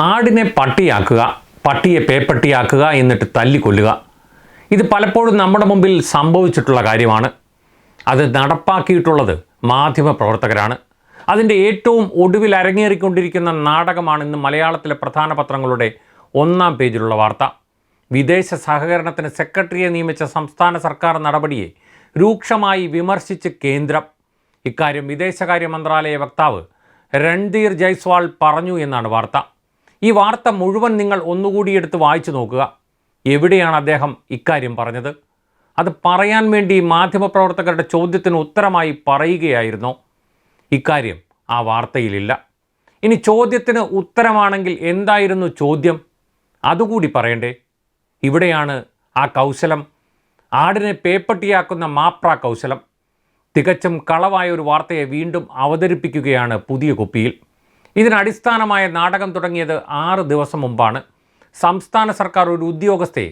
ആടിനെ പട്ടിയാക്കുക, പട്ടിയെ പേപ്പട്ടിയാക്കുക, എന്നിട്ട് തല്ലിക്കൊല്ലുക. ഇത് പലപ്പോഴും നമ്മുടെ മുമ്പിൽ സംഭവിച്ചിട്ടുള്ള കാര്യമാണ്. അത് നടപ്പാക്കിയിട്ടുള്ളത് മാധ്യമപ്രവർത്തകരാണ്. അതിൻ്റെ ഏറ്റവും ഒടുവിൽ അരങ്ങേറിക്കൊണ്ടിരിക്കുന്ന നാടകമാണ് ഇന്ന് മലയാളത്തിലെ പ്രധാന പത്രങ്ങളുടെ 1-ാം പേജിലുള്ള വാർത്ത. വിദേശ സഹകരണത്തിന് സെക്രട്ടറിയെ നിയമിച്ച സംസ്ഥാന സർക്കാർ നടപടിയെ രൂക്ഷമായി വിമർശിച്ച് കേന്ദ്രം. ഇക്കാര്യം വിദേശകാര്യ മന്ത്രാലയ വക്താവ് രൺധീർ ജയ്സ്വാൾ പറഞ്ഞു എന്നാണ് വാർത്ത. ഈ വാർത്ത മുഴുവൻ നിങ്ങൾ ഒന്നുകൂടി എടുത്ത് വായിച്ചു നോക്കുക. എവിടെയാണ് അദ്ദേഹം ഇക്കാര്യം പറഞ്ഞത്? അത് പറയാൻ വേണ്ടി മാധ്യമപ്രവർത്തകരുടെ ചോദ്യത്തിന് ഉത്തരമായി പറയുകയായിരുന്നോ? ഇക്കാര്യം ആ വാർത്തയിലില്ല. ഇനി ചോദ്യത്തിന് ഉത്തരമാണെങ്കിൽ എന്തായിരുന്നു ചോദ്യം? അതുകൂടി പറയണ്ടേ? ഇവിടെയാണ് ആ കൗശലം, ആടിനെ പേപ്പട്ടിയാക്കുന്ന മാപ്ര കൗശലം. തികച്ചും കളവായ ഒരു വാർത്തയെ വീണ്ടും അവതരിപ്പിക്കുകയാണ് പുതിയ കുപ്പിയിൽ. ഇതിനടിസ്ഥാനമായ നാടകം തുടങ്ങിയത് 6 ദിവസം മുമ്പാണ്. സംസ്ഥാന സർക്കാർ ഒരു ഉദ്യോഗസ്ഥയെ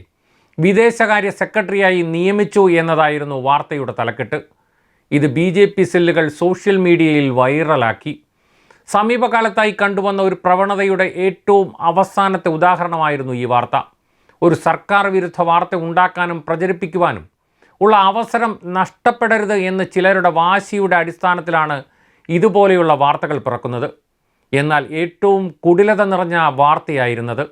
വിദേശകാര്യ സെക്രട്ടറിയായി നിയമിച്ചു എന്നതായിരുന്നു വാർത്തയുടെ തലക്കെട്ട്. ഇത് BJP സെല്ലുകൾ സോഷ്യൽ മീഡിയയിൽ വൈറലാക്കി. സമീപകാലത്തായി കണ്ടുവന്ന ഒരു പ്രവണതയുടെ ഏറ്റവും അവസാനത്തെ ഉദാഹരണമായിരുന്നു ഈ വാർത്ത. ഒരു സർക്കാർ വിരുദ്ധ വാർത്ത ഉണ്ടാക്കാനും പ്രചരിപ്പിക്കുവാനും ഉള്ള അവസരം നഷ്ടപ്പെടരുത് എന്ന് ചിലരുടെ വാശിയുടെ അടിസ്ഥാനത്തിലാണ് ഇതുപോലെയുള്ള വാർത്തകൾ പിറക്കുന്നത്. എന്നാൽ ഏറ്റവും കുടിലത നിറഞ്ഞ വാർത്തയായിരുന്നത്.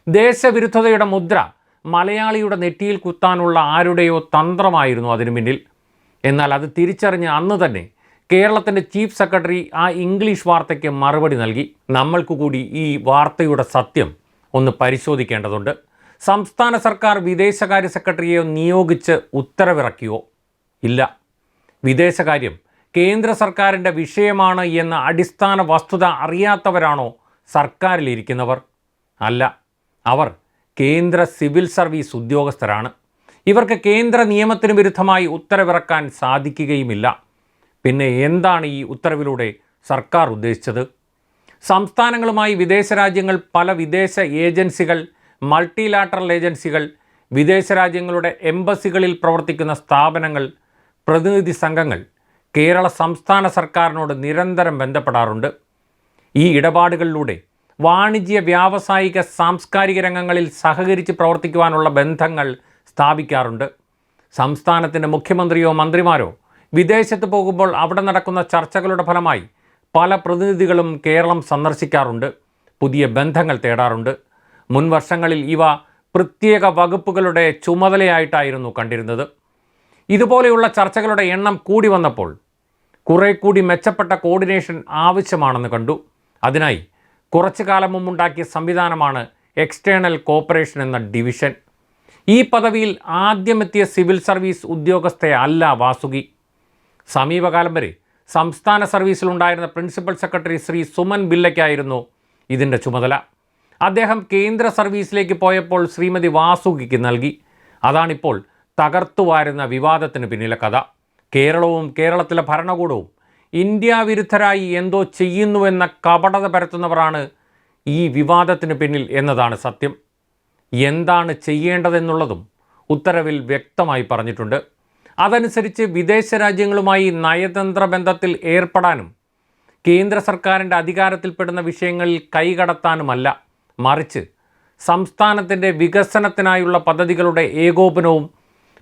ദേശവിരുദ്ധതയുടെ മുദ്ര മലയാളിയുടെ നെറ്റിയിൽ കുത്താനുള്ള ആരുടെയോ തന്ത്രമായിരുന്നു അതിനു പിന്നിൽ. എന്നാൽ അത് തിരിച്ചറിഞ്ഞ് അന്ന് തന്നെ കേരളത്തിൻ്റെ ചീഫ് സെക്രട്ടറി ആ ഇംഗ്ലീഷ് വാർത്തയ്ക്ക് മറുപടി നൽകി. നമ്മൾക്ക് കൂടി ഈ വാർത്തയുടെ സത്യം ഒന്ന് പരിശോധിക്കേണ്ടതുണ്ട്. സംസ്ഥാന സർക്കാർ വിദേശകാര്യ സെക്രട്ടറിയെ നിയോഗിച്ച് ഉത്തരവിറക്കിയോ? ഇല്ല. വിദേശകാര്യം കേന്ദ്ര സർക്കാരിൻ്റെ വിഷയമാണ് എന്ന അടിസ്ഥാന വസ്തുത അറിയാത്തവരാണോ സർക്കാരിലിരിക്കുന്നവർ? അല്ല, അവർ കേന്ദ്ര സിവിൽ സർവീസ് ഉദ്യോഗസ്ഥരാണ്. ഇവർക്ക് കേന്ദ്ര നിയമത്തിന് വിരുദ്ധമായി ഉത്തരവിറക്കാൻ സാധിക്കുകയുമില്ല. പിന്നെ എന്താണ് ഈ ഉത്തരവിലൂടെ സർക്കാർ ഉദ്ദേശിച്ചത്? സംസ്ഥാനങ്ങളുമായി വിദേശ രാജ്യങ്ങൾ, പല വിദേശ ഏജൻസികൾ, മൾട്ടിലാറ്ററൽ ഏജൻസികൾ, വിദേശ രാജ്യങ്ങളുടെ എംബസികളിൽ പ്രവർത്തിക്കുന്ന സ്ഥാപനങ്ങൾ, പ്രതിനിധി സംഘങ്ങൾ കേരള സംസ്ഥാന സർക്കാരിനോട് നിരന്തരം ബന്ധപ്പെടാറുണ്ട്. ഈ ഇടപാടുകളിലൂടെ വാണിജ്യ, വ്യാവസായിക, സാംസ്കാരിക രംഗങ്ങളിൽ സഹകരിച്ച് പ്രവർത്തിക്കുവാനുള്ള ബന്ധങ്ങൾ സ്ഥാപിക്കാറുണ്ട്. സംസ്ഥാനത്തിൻ്റെ മുഖ്യമന്ത്രിയോ മന്ത്രിമാരോ വിദേശത്ത് പോകുമ്പോൾ അവിടെ നടക്കുന്ന ചർച്ചകളുടെ ഫലമായി പല പ്രതിനിധികളും കേരളം സന്ദർശിക്കാറുണ്ട്, പുതിയ ബന്ധങ്ങൾ തേടാറുണ്ട്. മുൻ വർഷങ്ങളിൽ ഇവ പ്രത്യേക വകുപ്പുകളുടെ ചുമതലയായിട്ടായിരുന്നു കണ്ടിരുന്നത്. ഇതുപോലെയുള്ള ചർച്ചകളുടെ എണ്ണം കൂടി വന്നപ്പോൾ കുറെ കൂടി മെച്ചപ്പെട്ട കോർഡിനേഷൻ ആവശ്യമാണെന്ന് കണ്ടു. അതിനായി കുറച്ചു കാലം മുമ്പുണ്ടാക്കിയ സംവിധാനമാണ് എക്സ്റ്റേണൽ കോപ്പറേഷൻ എന്ന ഡിവിഷൻ. ഈ പദവിയിൽ ആദ്യമെത്തിയ സിവിൽ സർവീസ് ഉദ്യോഗസ്ഥയല്ല വാസുകി. സമീപകാലം വരെ സംസ്ഥാന സർവീസിലുണ്ടായിരുന്ന പ്രിൻസിപ്പൽ സെക്രട്ടറി ശ്രീ സുമൻ ബില്ലയ്ക്കായിരുന്നു ഇതിൻ്റെ ചുമതല. അദ്ദേഹം കേന്ദ്ര സർവീസിലേക്ക് പോയപ്പോൾ ശ്രീമതി വാസുകിക്ക് നൽകി. അതാണിപ്പോൾ തകർത്തുവാരുന്ന വിവാദത്തിന് പിന്നിലെ കഥ. കേരളവും കേരളത്തിലെ ഭരണകൂടവും ഇന്ത്യ വിരുദ്ധരായി എന്തോ ചെയ്യുന്നുവെന്ന കപടത പരത്തുന്നവരാണ് ഈ വിവാദത്തിന് പിന്നിൽ എന്നതാണ് സത്യം. എന്താണ് ചെയ്യേണ്ടതെന്നുള്ളതും ഉത്തരവിൽ വ്യക്തമായി പറഞ്ഞിട്ടുണ്ട്. അതനുസരിച്ച് വിദേശ രാജ്യങ്ങളുമായി നയതന്ത്ര ബന്ധത്തിൽ ഏർപ്പെടാനും കേന്ദ്ര സർക്കാരിൻ്റെ അധികാരത്തിൽപ്പെടുന്ന വിഷയങ്ങളിൽ കൈകടത്താനുമല്ല, മറിച്ച് സംസ്ഥാനത്തിൻ്റെ വികസനത്തിനായുള്ള പദ്ധതികളുടെ ഏകോപനവും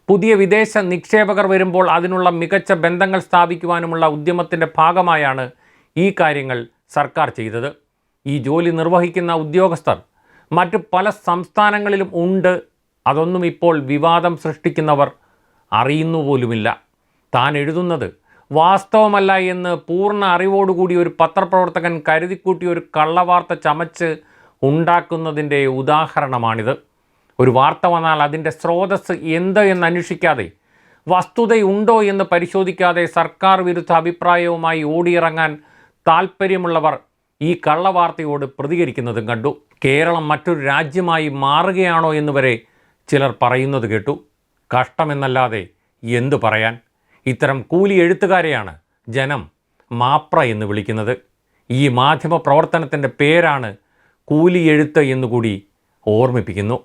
പുതിയ വിദേശ നിക്ഷേപകർ വരുമ്പോൾ അതിനുള്ള മികച്ച ബന്ധങ്ങൾ സ്ഥാപിക്കുവാനുമുള്ള ഉദ്യമത്തിൻ്റെ ഭാഗമായാണ് ഈ കാര്യങ്ങൾ സർക്കാർ ചെയ്തത്. ഈ ജോലി നിർവഹിക്കുന്ന ഉദ്യോഗസ്ഥർ മറ്റു പല സംസ്ഥാനങ്ങളിലും ഉണ്ട്. അതൊന്നും ഇപ്പോൾ വിവാദം സൃഷ്ടിക്കുന്നവർ അറിയുന്നുപോലുമില്ല. താൻ എഴുതുന്നത് വാസ്തവമല്ല എന്ന് പൂർണ്ണ അറിവോടുകൂടി ഒരു പത്രപ്രവർത്തകൻ കരുതിക്കൂട്ടി ഒരു കള്ളവാർത്ത ചമച്ച് ഉണ്ടാക്കുന്നതിൻ്റെ ഉദാഹരണമാണിത്. ഒരു വാർത്ത വന്നാൽ അതിൻ്റെ സ്രോതസ്സ് എന്ത് എന്ന് അന്വേഷിക്കാതെ, വസ്തുതയുണ്ടോ എന്ന് പരിശോധിക്കാതെ സർക്കാർ വിരുദ്ധ അഭിപ്രായവുമായി ഓടിയിറങ്ങാൻ താൽപ്പര്യമുള്ളവർ ഈ കള്ളവാർത്തയോട് പ്രതികരിക്കുന്നതും കണ്ടു. കേരളം മറ്റൊരു രാജ്യമായി മാറുകയാണോ എന്ന് വരെ ചിലർ പറയുന്നത് കേട്ടു. കഷ്ടമെന്നല്ലാതെ എന്തു പറയാൻ? ഇത്തരം കൂലി എഴുത്തുകാരെയാണ് ജനം മാപ്ര എന്ന് വിളിക്കുന്നത്. ഈ മാധ്യമ പ്രവർത്തനത്തിൻ്റെ പേരാണ് കൂലി എഴുത്ത് എന്നുകൂടി ഓർമ്മിപ്പിക്കുന്നു.